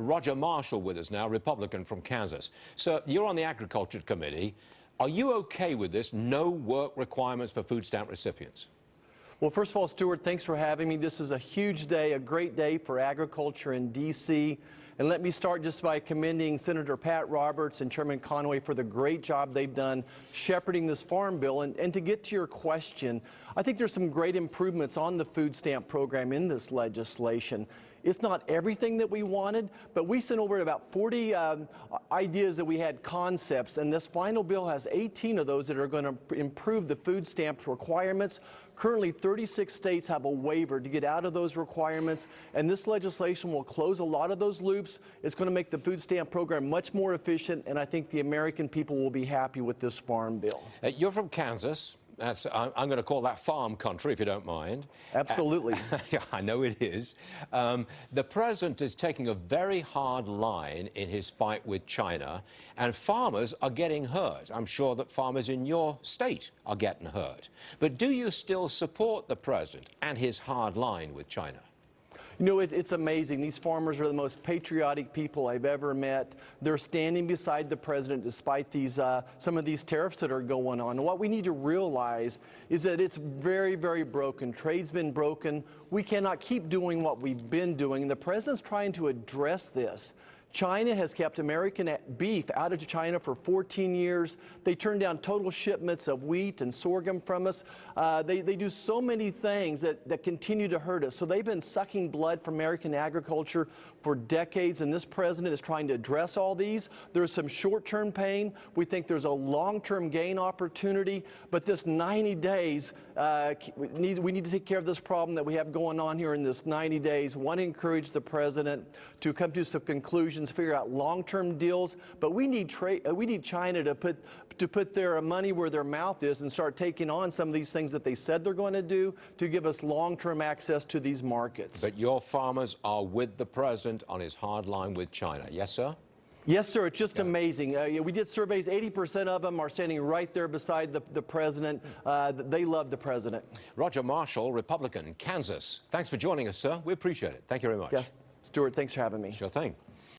Roger Marshall with us now, Republican from Kansas. Sir, you're on the Agriculture Committee. Are you okay with this no work requirements for food stamp recipients? Well, first of all, Stuart, thanks for having me. This is a huge day, a great day for agriculture in D.C. And let me start just by commending Senator Pat Roberts and Chairman Conway for the great job they've done shepherding this farm bill. And to get to your question, I think there's some great improvements on the food stamp program in this legislation. It's not everything that we wanted, but we sent over about 40 ideas that we had concepts, and this final bill has 18 of those that are going to improve the food stamp requirements. Currently, 36 states have a waiver to get out of those requirements, and this legislation will close a lot of those loops. It's going to make the food stamp program much more efficient, and I think the American people will be happy with this farm bill. You're from Kansas. I'm going to call that farm country, if you don't mind. Absolutely. Yeah, I know it is. The president is taking a very hard line in his fight with China, and farmers are getting hurt. I'm sure that farmers in your state are getting hurt. But do you still support the president and his hard line with China? You know, it's amazing. These farmers are the most patriotic people I've ever met. They're standing beside the president despite these some of these tariffs that are going on. And what we need to realize is that it's very, very broken. Trade's been broken. We cannot keep doing what we've been doing. And the president's trying to address this. China has kept American beef out of China for 14 years. They turn down total shipments of wheat and sorghum from us. They do so many things that continue to hurt us. So they've been sucking blood from American agriculture for decades, and this president is trying to address all these. There's some short-term pain. We think there's a long-term gain opportunity, but this 90 days, we need to take care of this problem that we have going on here in this 90 days. Want to encourage the president to come to some conclusions, figure out long-term deals, but we need China to put their money where their mouth is and start taking on some of these things that they said they're going to do to give us long-term access to these markets. But your farmers are with the president on his hard line with China. Yes, sir? Yes, sir. It's just amazing. We did surveys. 80% of them are standing right there beside the president. They love the president. Roger Marshall, Republican, Kansas. Thanks for joining us, sir. We appreciate it. Thank you very much. Yes, Stuart, thanks for having me. Sure thing.